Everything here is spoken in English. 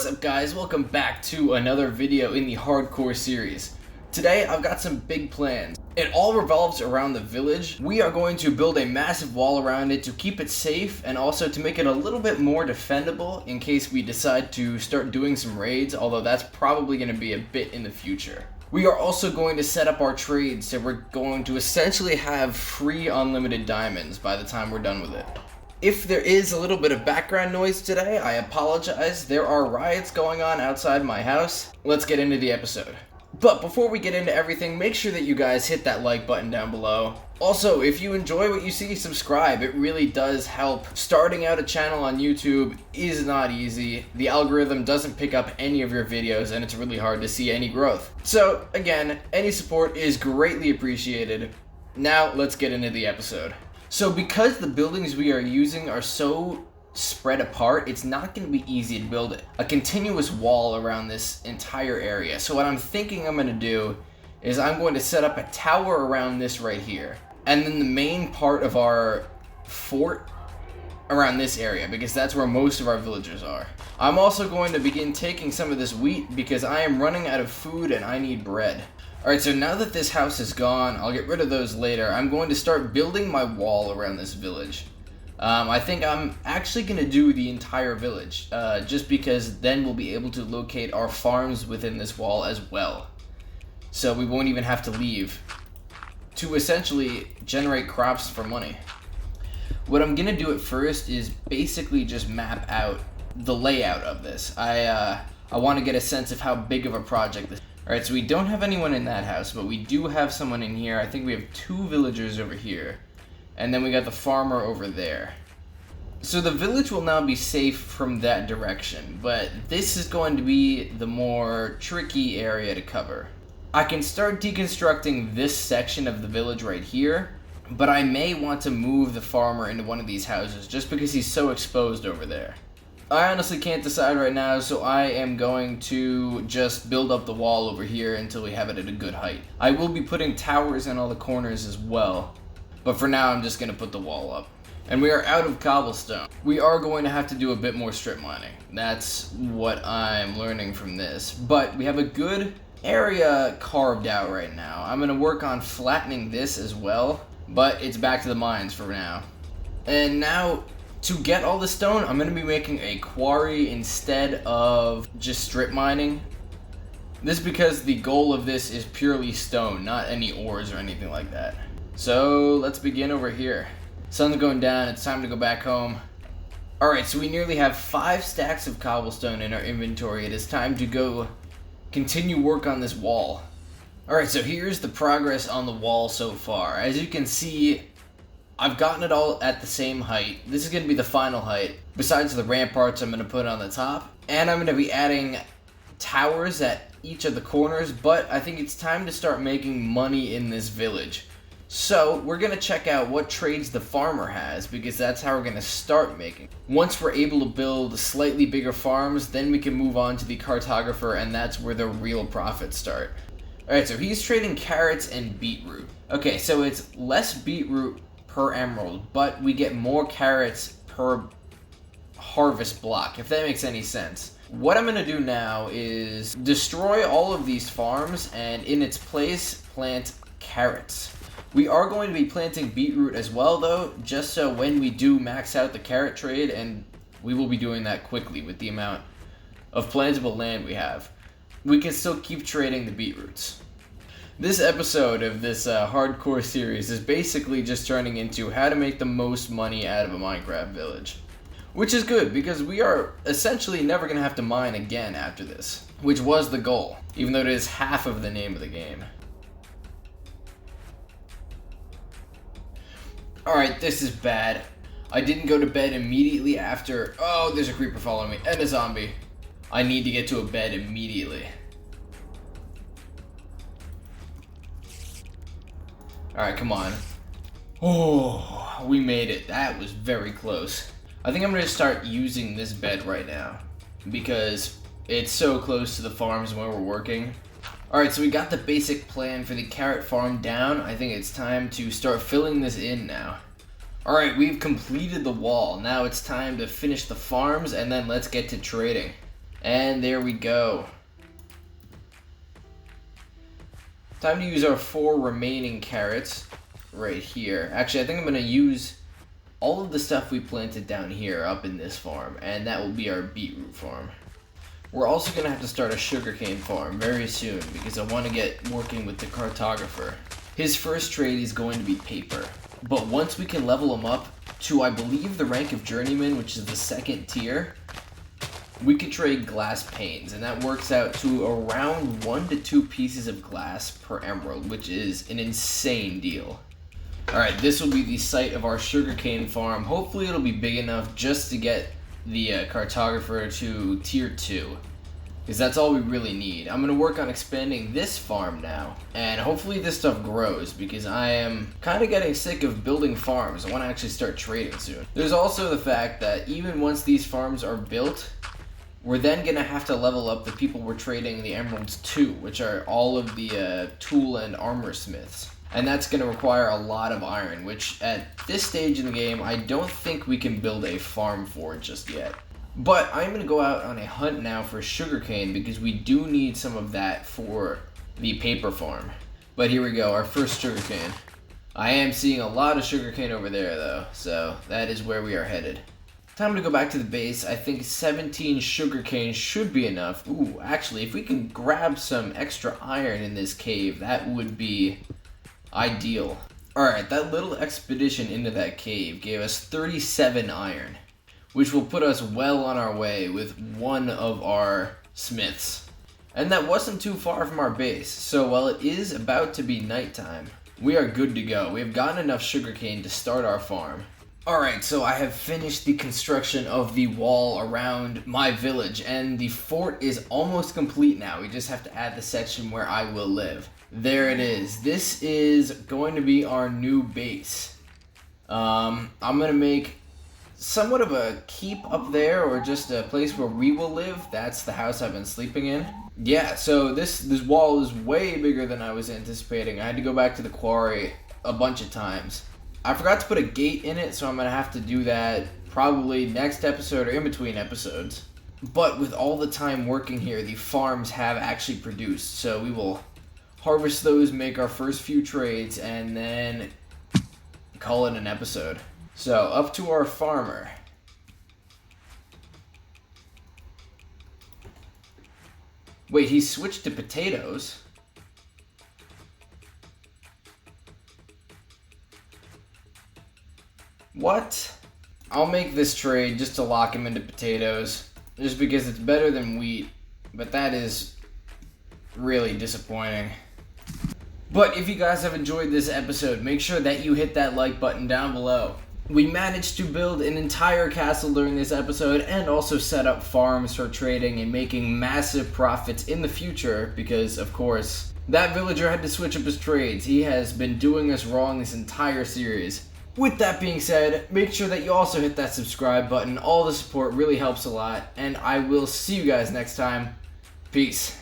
What's up guys, welcome back to another video in the hardcore series. Today I've got some big plans. It all revolves around the village. We are going to build a massive wall around it to keep it safe and also to make it a little bit more defendable in case we decide to start doing some raids, although that's probably going to be a bit in the future. We are also going to set up our trades, so we're going to essentially have free unlimited diamonds by the time we're done with it. If there is a little bit of background noise today, I apologize. There are riots going on outside my house. Let's get into the episode. But before we get into everything, make sure that you guys hit that like button down below. Also, if you enjoy what you see, subscribe. It really does help. Starting out a channel on YouTube is not easy. The algorithm doesn't pick up any of your videos and it's really hard to see any growth. So again, any support is greatly appreciated. Now let's get into the episode. So because the buildings we are using are so spread apart, it's not going to be easy to build a continuous wall around this entire area. So what I'm thinking I'm going to do is I'm going to set up a tower around this right here. And then the main part of our fort around this area, because that's where most of our villagers are. I'm also going to begin taking some of this wheat because I am running out of food and I need bread. Alright, so now that this house is gone, I'll get rid of those later. I'm going to start building my wall around this village. I think I'm actually going to do the entire village, just because then we'll be able to locate our farms within this wall as well. So we won't even have to leave to essentially generate crops for money. What I'm going to do at first is basically just map out the layout of this. I want to get a sense of how big of a project this is. Alright, so we don't have anyone in that house, but we do have someone in here. I think we have 2 villagers over here. And then we got the farmer over there. So the village will now be safe from that direction, but this is going to be the more tricky area to cover. I can start deconstructing this section of the village right here, but I may want to move the farmer into one of these houses just because he's so exposed over there. I honestly can't decide right now, so I am going to just build up the wall over here until we have it at a good height. I will be putting towers in all the corners as well, but for now I'm just going to put the wall up. And we are out of cobblestone. We are going to have to do a bit more strip mining. That's what I'm learning from this. But we have a good area carved out right now. I'm going to work on flattening this as well, but it's back to the mines for now. And now, to get all the stone, I'm going to be making a quarry instead of just strip mining. This is because the goal of this is purely stone, not any ores or anything like that. So let's begin over here. Sun's going down, it's time to go back home. Alright, so we nearly have 5 stacks of cobblestone in our inventory. It is time to go continue work on this wall. Alright, so here's the progress on the wall so far. As you can see, I've gotten it all at the same height. This is going to be the final height. Besides the ramparts I'm going to put on the top. And I'm going to be adding towers at each of the corners. But I think it's time to start making money in this village. So we're going to check out what trades the farmer has, because that's how we're going to start making. Once we're able to build slightly bigger farms, then we can move on to the cartographer, and that's where the real profits start. Alright, so he's trading carrots and beetroot. Okay, so it's less beetroot per emerald, but we get more carrots per harvest block, if that makes any sense. What I'm going to do now is destroy all of these farms and in its place plant carrots. We are going to be planting beetroot as well though, just so when we do max out the carrot trade, and we will be doing that quickly with the amount of plantable land we have, we can still keep trading the beetroots. This episode of this hardcore series is basically just turning into how to make the most money out of a Minecraft village. Which is good, because we are essentially never going to have to mine again after this. Which was the goal, even though it is half of the name of the game. Alright, this is bad. I didn't go to bed immediately after... Oh, there's a creeper following me, and a zombie. I need to get to a bed immediately. Alright, come on. Oh, we made it. That was very close. I think I'm going to start using this bed right now, because it's so close to the farms where we're working. Alright, so we got the basic plan for the carrot farm down. I think it's time to start filling this in now. Alright, we've completed the wall. Now it's time to finish the farms and then let's get to trading. And there we go. Time to use our 4 remaining carrots right here. Actually, I think I'm going to use all of the stuff we planted down here up in this farm, and that will be our beetroot farm. We're also going to have to start a sugarcane farm very soon because I want to get working with the cartographer. His first trade is going to be paper, but once we can level him up to, I believe, the rank of journeyman, which is the 2nd tier, we can trade glass panes, and that works out to around 1 to 2 pieces of glass per emerald, which is an insane deal. Alright, this will be the site of our sugarcane farm. Hopefully it'll be big enough just to get the cartographer to tier 2. Because that's all we really need. I'm going to work on expanding this farm now. And hopefully this stuff grows, because I am kind of getting sick of building farms. I want to actually start trading soon. There's also the fact that even once these farms are built, we're then going to have to level up the people we're trading the emeralds to, which are all of the tool and armor smiths. And that's going to require a lot of iron, which at this stage in the game, I don't think we can build a farm for just yet. But I'm going to go out on a hunt now for sugarcane because we do need some of that for the paper farm. But here we go, our first sugarcane. I am seeing a lot of sugarcane over there though, so that is where we are headed. Time to go back to the base. I think 17 sugarcane should be enough. Ooh, actually, if we can grab some extra iron in this cave, that would be ideal. Alright, that little expedition into that cave gave us 37 iron, which will put us well on our way with one of our smiths. And that wasn't too far from our base, so while it is about to be nighttime, we are good to go. We have gotten enough sugarcane to start our farm. Alright, so I have finished the construction of the wall around my village, and the fort is almost complete now. We just have to add the section where I will live. There it is. This is going to be our new base. I'm going to make somewhat of a keep up there, or just a place where we will live. That's the house I've been sleeping in. Yeah, so this wall is way bigger than I was anticipating. I had to go back to the quarry a bunch of times. I forgot to put a gate in it, so I'm going to have to do that probably next episode or in between episodes. But with all the time working here, the farms have actually produced, so we will harvest those, make our first few trades, and then call it an episode. So, up to our farmer. Wait, he switched to potatoes? What? I'll make this trade just to lock him into potatoes, just because it's better than wheat, but that is really disappointing. But if you guys have enjoyed this episode, make sure that you hit that like button down below. We managed to build an entire castle during this episode and also set up farms for trading and making massive profits in the future because, of course, that villager had to switch up his trades. He has been doing us wrong this entire series. With that being said, make sure that you also hit that subscribe button. All the support really helps a lot, and I will see you guys next time. Peace.